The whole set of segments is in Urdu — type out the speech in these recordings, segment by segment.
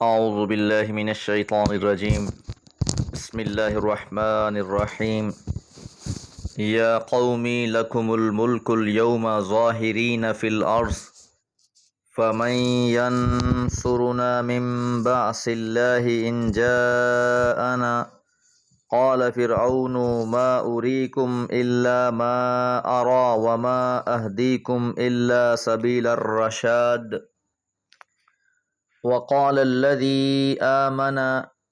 أعوذ بالله من الشيطان الرجيم. بسم الله الرحمن الرحيم. يا قوم لكم الملك اليوم ظاهرين في الأرض فمن ينصرنا من بأس الله إن جاءنا قال فرعون ما أريكم إلا ما أرى وما أهديكم إلا سبيل الرشاد. وقال الذي آمن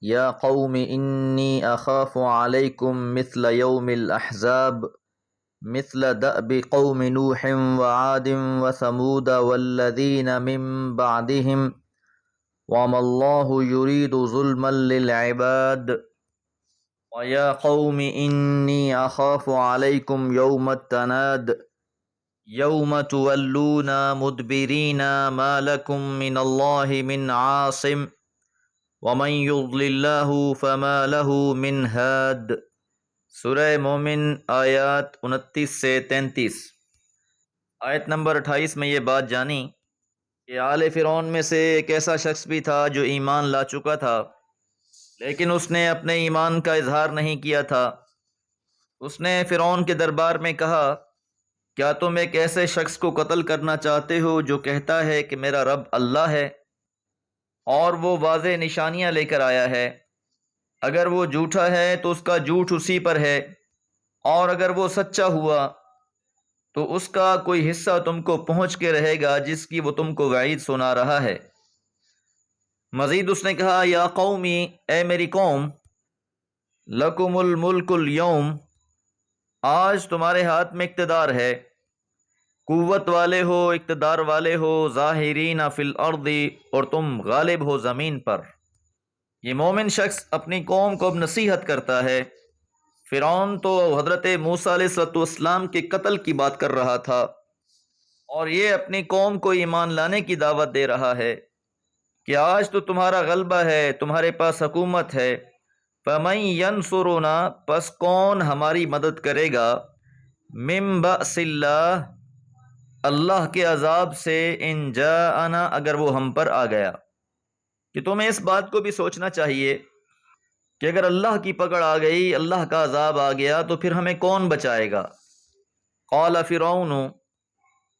يا قوم إني أخاف عليكم مثل يوم الأحزاب مثل دأب قوم نوح وعاد وثمود والذين من بعدهم وما الله يريد ظلما للعباد. ويا قوم إني أخاف عليكم يوم التناد يوم تولون مدبرين ما لكم من الله من عاصم ومن يضلل الله فما له من هاد. سورہ مومن آیات 29 سے 33۔ آیت نمبر 28 میں یہ بات جانی کہ آل فرعون میں سے ایک ایسا شخص بھی تھا جو ایمان لا چکا تھا، لیکن اس نے اپنے ایمان کا اظہار نہیں کیا تھا۔ اس نے فرعون کے دربار میں کہا، کیا تم ایک ایسے شخص کو قتل کرنا چاہتے ہو جو کہتا ہے کہ میرا رب اللہ ہے اور وہ واضح نشانیاں لے کر آیا ہے؟ اگر وہ جھوٹا ہے تو اس کا جھوٹ اسی پر ہے، اور اگر وہ سچا ہوا تو اس کا کوئی حصہ تم کو پہنچ کے رہے گا جس کی وہ تم کو وعید سنا رہا ہے۔ مزید اس نے کہا، یا قومی، اے میری قوم، لکم الملک اليوم، آج تمہارے ہاتھ میں اقتدار ہے، قوت والے ہو، اقتدار والے ہو، ظاہرین فی الارض، اور تم غالب ہو زمین پر۔ یہ مومن شخص اپنی قوم کو اب نصیحت کرتا ہے۔ فرعون تو حضرت موسیٰ علیہ السلام کے قتل کی بات کر رہا تھا، اور یہ اپنی قوم کو ایمان لانے کی دعوت دے رہا ہے کہ آج تو تمہارا غلبہ ہے، تمہارے پاس حکومت ہے۔ فَمَن يَنصُرُنَا، پس کون ہماری مدد کرے گا، مِن بَأْسِ اللہ، اللہ کے عذاب سے، ان جاءنا، اگر وہ ہم پر آ گیا۔ کہ تمہیں اس بات کو بھی سوچنا چاہیے کہ اگر اللہ کی پکڑ آ گئی، اللہ کا عذاب آ گیا، تو پھر ہمیں کون بچائے گا؟ قال فرعون،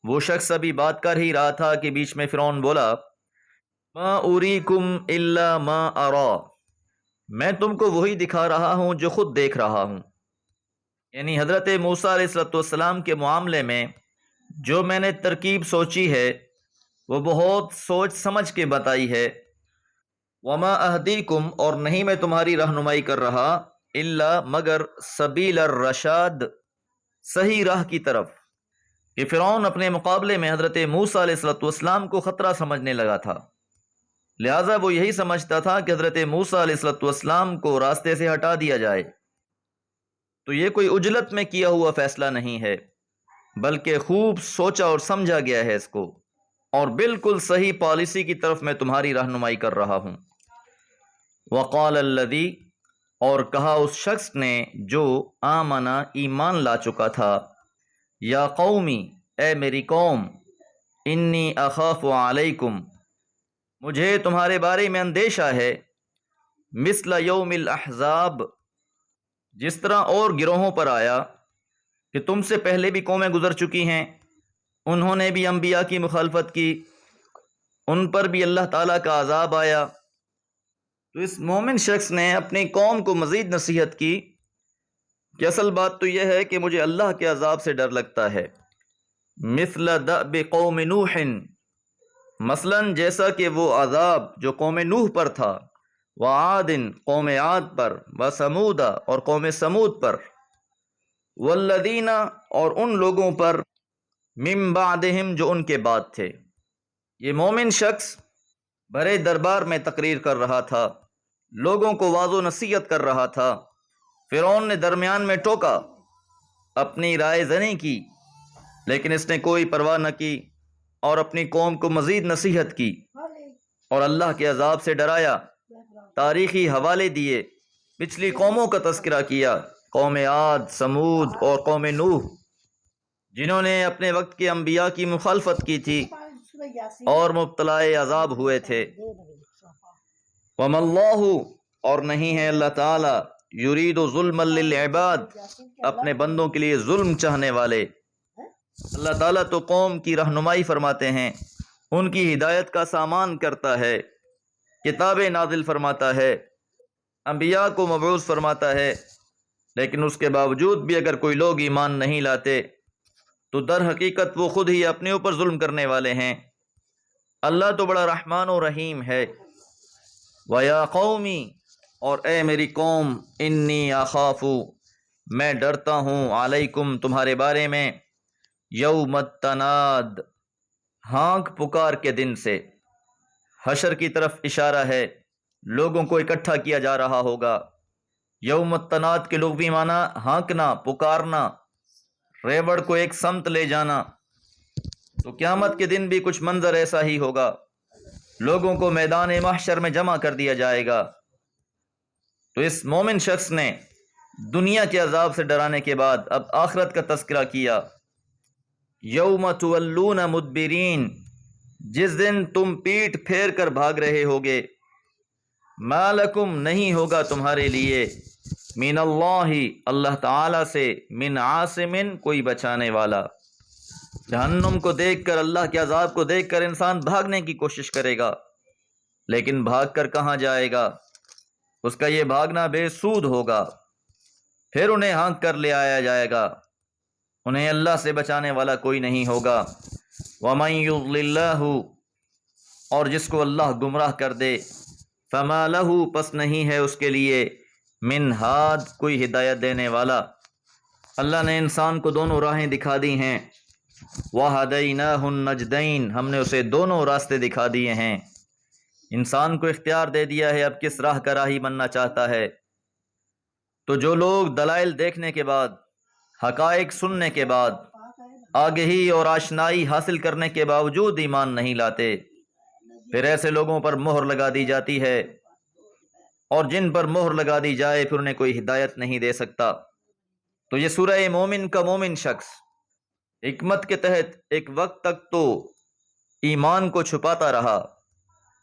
وہ شخص ابھی بات کر ہی رہا تھا کہ بیچ میں فرعون بولا، ما اریکم الا ما ارا، میں تم کو وہی دکھا رہا ہوں جو خود دیکھ رہا ہوں۔ یعنی حضرت موسیٰ علیہ السلام کے معاملے میں جو میں نے ترکیب سوچی ہے وہ بہت سوچ سمجھ کے بتائی ہے۔ وما اہدیکم، اور نہیں میں تمہاری رہنمائی کر رہا، الا، مگر، سبیل الرشاد، صحیح راہ کی طرف۔ کہ فرعون اپنے مقابلے میں حضرت موسیٰ علیہ السلام کو خطرہ سمجھنے لگا تھا، لہٰذا وہ یہی سمجھتا تھا کہ حضرت موسیٰ علیہ السلام کو راستے سے ہٹا دیا جائے۔ تو یہ کوئی عجلت میں کیا ہوا فیصلہ نہیں ہے، بلکہ خوب سوچا اور سمجھا گیا ہے اس کو، اور بالکل صحیح پالیسی کی طرف میں تمہاری رہنمائی کر رہا ہوں۔ وقال الذی، اور کہا اس شخص نے جو آمنا، ایمان لا چکا تھا، یا قومی، اے میری قوم، انی اخاف علیکم، مجھے تمہارے بارے میں اندیشہ ہے، مثل یوم الاحزاب، جس طرح اور گروہوں پر آیا کہ تم سے پہلے بھی قومیں گزر چکی ہیں، انہوں نے بھی انبیاء کی مخالفت کی، ان پر بھی اللہ تعالیٰ کا عذاب آیا۔ تو اس مومن شخص نے اپنی قوم کو مزید نصیحت کی کہ اصل بات تو یہ ہے کہ مجھے اللہ کے عذاب سے ڈر لگتا ہے، مثل دأب قوم نوح، مثلاً جیسا کہ وہ عذاب جو قوم نوح پر تھا، وعاد، قوم عاد پر، وثمود، اور قوم سمود پر، والذین، اور ان لوگوں پر، من بعدہم، جو ان کے بعد تھے۔ یہ مومن شخص بھرے دربار میں تقریر کر رہا تھا، لوگوں کو واعظ و نصیحت کر رہا تھا۔ فرعون نے درمیان میں ٹوکا، اپنی رائے زنی کی، لیکن اس نے کوئی پرواہ نہ کی اور اپنی قوم کو مزید نصیحت کی اور اللہ کے عذاب سے ڈرایا۔ تاریخی حوالے دیے، پچھلی قوموں کا تذکرہ کیا، قوم عاد، سمود اور قوم نوح، جنہوں نے اپنے وقت کے انبیاء کی مخالفت کی تھی اور مبتلا عذاب ہوئے تھے۔ وَمَا اللَّهُ اور نہیں ہے اللہ تعالی یرید ظلم للعباد اپنے بندوں کے لیے ظلم چاہنے والے۔ اللہ تعالیٰ تو قوم کی رہنمائی فرماتے ہیں، ان کی ہدایت کا سامان کرتا ہے، کتابیں نازل فرماتا ہے، انبیاء کو مبعوث فرماتا ہے، لیکن اس کے باوجود بھی اگر کوئی لوگ ایمان نہیں لاتے تو در حقیقت وہ خود ہی اپنے اوپر ظلم کرنے والے ہیں۔ اللہ تو بڑا رحمان و رحیم ہے۔ وَيَا قَوْمِ اور اے میری قوم، انی اخاف میں ڈرتا ہوں، علیکم تمہارے بارے میں، یوم التناد ہانک پکار کے دن سے۔ حشر کی طرف اشارہ ہے، لوگوں کو اکٹھا کیا جا رہا ہوگا۔ یوم التناد کے لغوی معنی ہانکنا، پکارنا، ریوڑ کو ایک سمت لے جانا۔ تو قیامت کے دن بھی کچھ منظر ایسا ہی ہوگا، لوگوں کو میدان محشر میں جمع کر دیا جائے گا۔ تو اس مومن شخص نے دنیا کے عذاب سے ڈرانے کے بعد اب آخرت کا تذکرہ کیا۔ یوم تولون مدبرین جس دن تم پیٹھ پھیر کر بھاگ رہے ہوگے، ما لکم نہیں ہوگا تمہارے لیے، من اللہ اللہ تعالی سے، من عاصم کوئی بچانے والا۔ جہنم کو دیکھ کر، اللہ کے عذاب کو دیکھ کر انسان بھاگنے کی کوشش کرے گا، لیکن بھاگ کر کہاں جائے گا؟ اس کا یہ بھاگنا بے سود ہوگا۔ پھر انہیں ہانک کر لے آیا جائے گا، انہیں اللہ سے بچانے والا کوئی نہیں ہوگا۔ وَمَن يُضْلِلْ اللَّهُ اور جس کو اللہ گمراہ کر دے، فَمَا لَهُ پس نہیں ہے اس کے لیے، من ہاد کوئی ہدایت دینے والا۔ اللہ نے انسان کو دونوں راہیں دکھا دی ہیں، وَهَدَيْنَاهُ النَّجْدَيْنِ ہم نے اسے دونوں راستے دکھا دیے ہیں۔ انسان کو اختیار دے دیا ہے، اب کس راہ کا راہی بننا چاہتا ہے۔ تو جو لوگ دلائل دیکھنے کے بعد، حقائق سننے کے بعد، آگہی اور آشنائی حاصل کرنے کے باوجود ایمان نہیں لاتے، پھر ایسے لوگوں پر مہر لگا دی جاتی ہے، اور جن پر مہر لگا دی جائے پھر انہیں کوئی ہدایت نہیں دے سکتا۔ تو یہ سورہ مومن کا مومن شخص حکمت کے تحت ایک وقت تک تو ایمان کو چھپاتا رہا،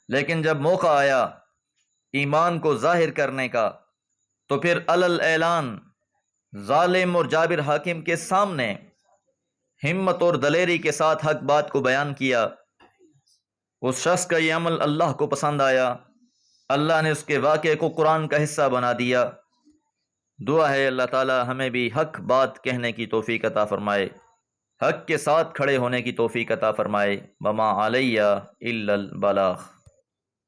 لیکن جب موقع آیا ایمان کو ظاہر کرنے کا تو پھر علل اعلان ظالم اور جابر حاکم کے سامنے ہمت اور دلیری کے ساتھ حق بات کو بیان کیا۔ اس شخص کا یہ عمل اللہ کو پسند آیا، اللہ نے اس کے واقعے کو قرآن کا حصہ بنا دیا۔ دعا ہے اللہ تعالی ہمیں بھی حق بات کہنے کی توفیق عطا فرمائے، حق کے ساتھ کھڑے ہونے کی توفیق عطا فرمائے۔ وما علیہ الا البلاغ۔